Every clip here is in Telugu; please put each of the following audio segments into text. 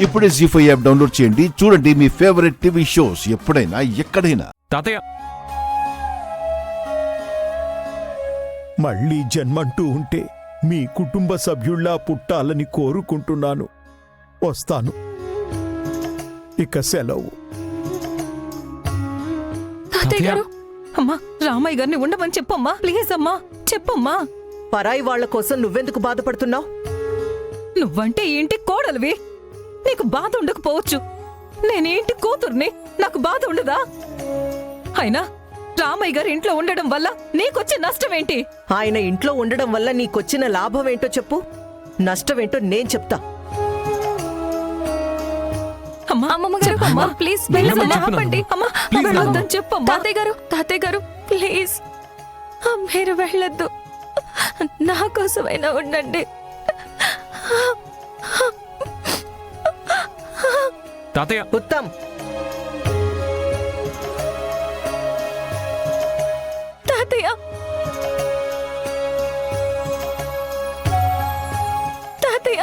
ఇప్పుడే జీ5 యాప్ డౌన్లోడ్ చేయండి. చూడండి మీ ఫేవరెట్ టీవీ షోస్ ఎప్పుడైనా ఎక్కడైనా. తాతయ్య, మళ్ళీ జన్మంటూ ఉంటే మీ కుటుంబ సభ్యుల్లా పుట్టాలని కోరుకుంటున్నాను. వస్తాను. ఇక సెలవు. తాతయ్య గారు, అమ్మా రామయ్య గారిని ఉండమని చెప్పమ్మా, ప్లీజ్ అమ్మా చెప్పమ్మా. పరాయి వాళ్ల కోసం నువ్వెందుకు బాధపడుతున్నావు? నువ్వంటే ఏంటి కోడలివి, నీకు బాధ ఉండకపోవచ్చు. నేనేంటి కూతుర్ని, నాకు బాధ ఉండదా? అయినా రామయ్య గారి ఇంట్లో ఉండడం వల్ల నీకొచ్చే నష్టమేంటి? ఆయన ఇంట్లో ఉండడం వల్ల నీకొచ్చిన లాభం ఏంటో చెప్పు, నష్టమేంటో నేను చెప్తా. అమ్మా అమ్మమ్మ గారు, అమ్మా ప్లీజ్ వెళ్ళండి. అమ్మా వెళ్ళొద్దని చెప్పమ్మా. తాతయ్య గారు ప్లీజ్ మీరు వెళ్ళొద్దు, నా కోసమైనా ఉండండి. తాతయ్య, ఉత్తమ్, తాతయ్య తాతయ్య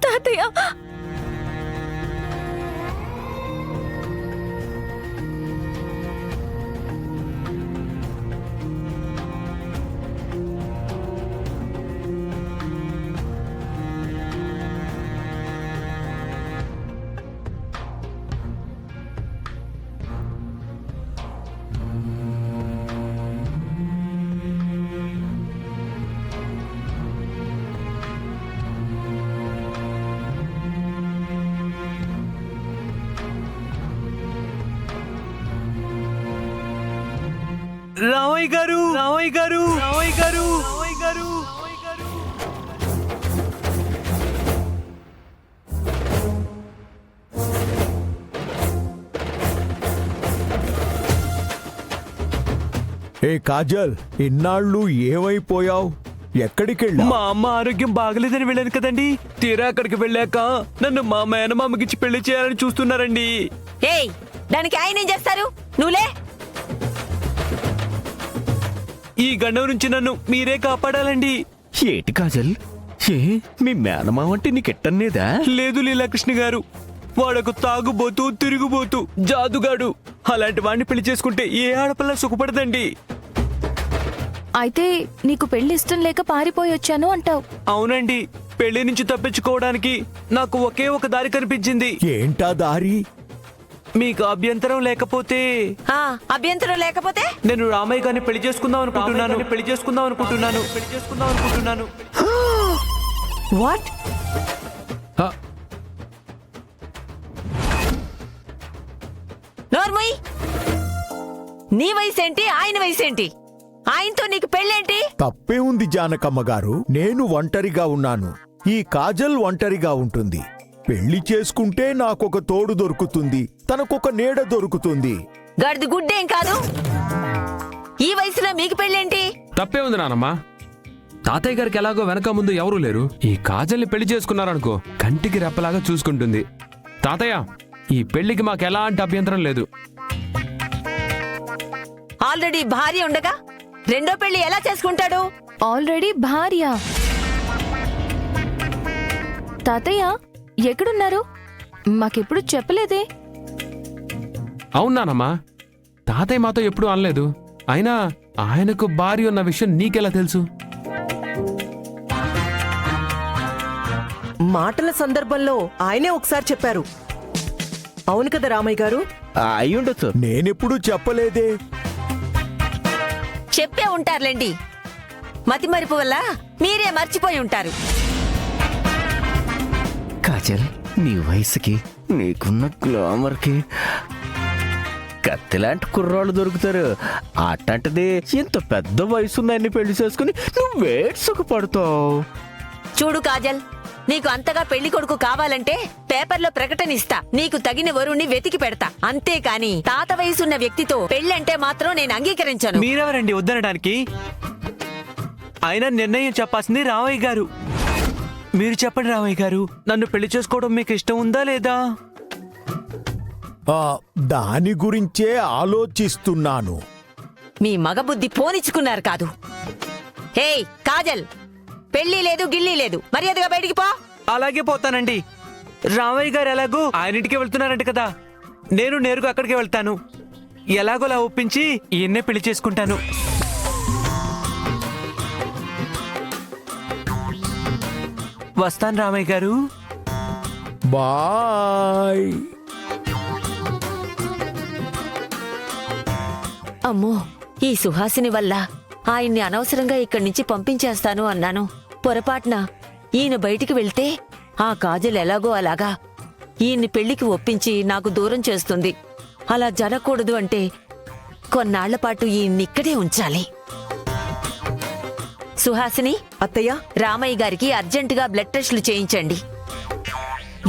తాతయ్య రామయ్య గారు, రామయ్య గారు, రామయ్య గారు, రామయ్య గారు. ఏ కాజల్, ఇన్నాళ్ళు ఏమైపోయావు? ఎక్కడికెళ్ళా? మా అమ్మ ఆరోగ్యం బాగలేదని వెళ్ళాను కదండి. తీరా అక్కడికి వెళ్ళాక నన్ను మా మేనమామకిచ్చి పెళ్లి చేయాలని చూస్తున్నారండి. ఏయ్, దానికి ఆయన ఏం చేస్తారు? నువ్వులే. ఈ గండం నుంచి నన్ను మీరే కాపాడాలండి. ఏటి కాజల్, ఏ మీ మేనమావంటే నీకెట్టనేదా? లేదు లీలాకృష్ణ గారు, వాడొక తాగుబోతూ తిరుగుబోతూ జాదుగాడు. అలాంటి వాడిని పెళ్లి చేసుకుంటే ఏ ఆడపిల్ల సుఖపడదండి. అయితే నీకు పెళ్లి ఇష్టం లేక పారిపోయి వచ్చాను అంటావు? అవునండి, పెళ్లి నుంచి తప్పించుకోవడానికి నాకు ఒకే ఒక దారి కనిపించింది. ఏంటా దారి? మీకు అభ్యంతరం లేకపోతే అభ్యంతరం లేకపోతే నేను రామయ్య గారిని పెళ్లి చేసుకుందాం అనుకుంటున్నాను. వాట్? నోర్మయ్, నీ వయసేంటి, ఆయన వయసేంటి? ఆయనతో నీకు పెళ్ళేంటి? తప్పే ఉంది జానకమ్మ గారు. నేను ఒంటరిగా ఉన్నాను, ఈ కాజల్ ఒంటరిగా ఉంటుంది. పెళ్లి చేసుకుంటే నాకొక తోడు దొరుకుతుంది, తనకొక నీడ దొరుకుతుంది. గడిది గుడ్డేం కాదు. ఈ వయసులో మీకు పెళ్ళేంటి? తప్పే ఉంది నానమ్మా. తాతయ్య గారికి ఎలాగో వెనక ముందు ఎవరూ లేరు. ఈ కాజల్ని పెళ్లి చేసుకున్నారనుకో, కంటికి రెప్పలాగా చూసుకుంటుంది. తాతయ్య, ఈ పెళ్లికి మాకు ఎలాంటి అభ్యంతరం లేదు. ఆల్రెడీ భార్య ఉండగా రెండో పెళ్లి ఎలా చేసుకుంటాడు? ఆల్రెడీ భార్య? తాతయ్య ఎక్కడున్నారు? మాకెప్పుడు చెప్పలేదే. అవునానమ్మా, తాతయ్య మాతో ఎప్పుడూ అనలేదు. అయినా ఆయనకు భార్య ఉన్న విషయం నీకెలా తెలుసు? మాటల సందర్భంలో ఆయనే ఒకసారి చెప్పారు. అవును కదా రామయ్య గారు? అయ్యుండొచ్చు. నేనెప్పుడు చెప్పలేదే. చెప్పే ఉంటారులేండి, మతి మరిపు వల్ల మీరే మర్చిపోయి ఉంటారు. కాజల్, నీ వయసుకి నీకున్న గ్లామర్కి కత్తిలాంటి కుర్రాళ్ళు దొరుకుతారు. అట్లాంటిది ఇంత పెద్ద వయసున్న పెళ్లి చేసుకుని నువ్వే సుఖపడతావు. చూడు కాజల్, నీకు అంతగా పెళ్లి కొడుకు కావాలంటే పేపర్లో ప్రకటన ఇస్తా, నీకు తగిన వరుణ్ణి వెతికి పెడతా. అంతేకాని తాత వయసున్న వ్యక్తితో పెళ్ళంటే మాత్రం నేను అంగీకరించను. మీరెవరండి వద్దనడానికి? ఆయన నిర్ణయం చెప్పాల్సింది రామయ్య గారు. మీరు చెప్పండి రామయ్య గారు, నన్ను పెళ్లి చేసుకోవడం మీకు ఇష్టం ఉందా లేదా? దాని గురించే ఆలోచిస్తున్నాను. మీ మగబుద్ధి పోనిచ్చుకున్నారు కాదు. హే కాజల్, పెళ్లి లేదు గిల్లి లేదు, మర్యాదగా బయటికి పో. అలాగే పోతానండి. రామయ్య గారు ఎలాగో ఆయన ఇంటికి వెళ్తున్నారంట కదా, నేను నేరుగా అక్కడికే వెళ్తాను. ఎలాగోలా ఒప్పించి ఈయన్నే పెళ్లి చేసుకుంటాను. వస్తాను రామయ్య గారు. బాయ్. అమ్మో, ఈ సుహాసిని వల్ల ఆయన్ని అనవసరంగా ఇక్కడి నుంచి పంపించేస్తాను అన్నాను. పొరపాటున ఈయన బయటికి వెళ్తే ఆ కాజల్ ఎలాగో అలాగా ఈయన్ని పెళ్లికి ఒప్పించి నాకు దూరం చేస్తుంది. అలా జరగకూడదు అంటే కొన్నాళ్లపాటు ఈయన్నిక్కడే ఉంచాలి. సుహాసిని, అత్తయ్య, రామయ్య గారికి అర్జెంటుగా బ్లడ్ టెస్టులు చేయించండి.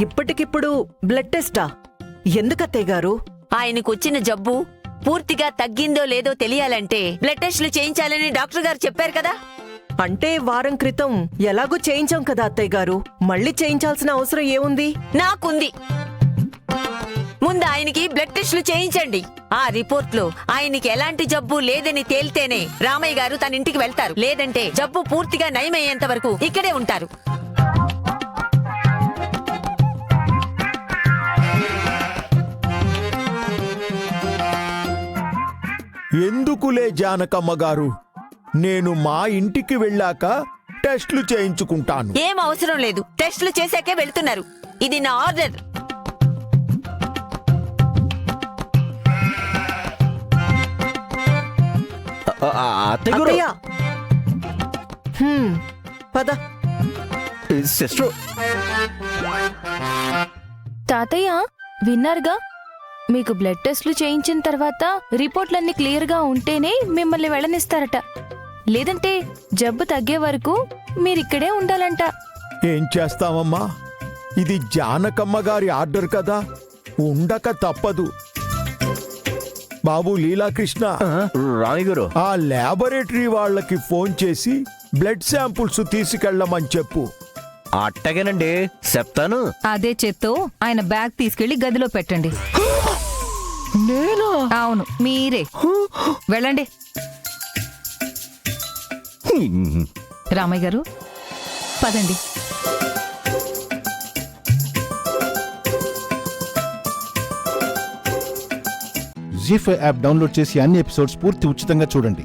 ఇప్పటికిప్పుడు బ్లడ్ టెస్టా? ఎందుకత్తయ్య గారు? ఆయనకొచ్చిన జబ్బు పూర్తిగా తగ్గిందో లేదో తెలియాలంటే బ్లడ్ టెస్టులు చేయించాలని డాక్టర్ గారు చెప్పారు కదా. అంటే వారం క్రితం ఎలాగో చేయించాం కదా అత్తయ్య గారు, మళ్ళీ చేయించాల్సిన అవసరం ఏముంది? నాకుంది. ముందు ఆయనకి బ్లడ్ టెస్టులు చేయించండి. ఆ రిపోర్ట్లో ఆయనకి ఎలాంటి జబ్బు లేదని తేలితేనే రామయ్య గారు తన ఇంటికి వెళ్తారు. లేదంటే జబ్బు పూర్తిగా నయమయ్యేంత వరకు ఇక్కడే ఉంటారు. ఎందుకులే జానకమ్మ గారు, నేను మా ఇంటికి వెళ్ళాక టెస్ట్లు చేయించుకుంటాను. ఏం అవసరం లేదు, టెస్టులు చేశాకే వెళ్తున్నారు. ఇది నా ఆర్డర్. అత్తయ్య, పద. సిస్టర్, తాతయ్య విన్నారుగా, మీకు బ్లడ్ టెస్ట్లు చేయించిన తర్వాత రిపోర్ట్లన్నీ క్లియర్గా ఉంటేనే మిమ్మల్ని వెళ్ళనిస్తారట. లేదంటే జబ్బు తగ్గే వరకు మీరిక్కడే ఉండాలంట. ఏం చేస్తామమ్మా, ఇది జానకమ్మ గారి ఆర్డర్ కదా, ఉండక తప్పదు. బాబు లీలాకృష్ణ, రామయ్య గారు, ఆ ల్యాబొరేటరీ వాళ్ళకి ఫోన్ చేసి బ్లడ్ శాంపుల్స్ తీసుకెళ్ళమని చెప్పు. అట్టగేనండి, చెప్తాను. అదే చేత్తో ఆయన బ్యాగ్ తీసుకెళ్లి గదిలో పెట్టండి. నేనా? అవును, మీరే. వెళ్ళండి. రామయ్య గారు, పదండి. జీ5 యాప్ డౌన్లోడ్ చేసి అన్ని ఎపిసోడ్స్ పూర్తి ఉచితంగా చూడండి.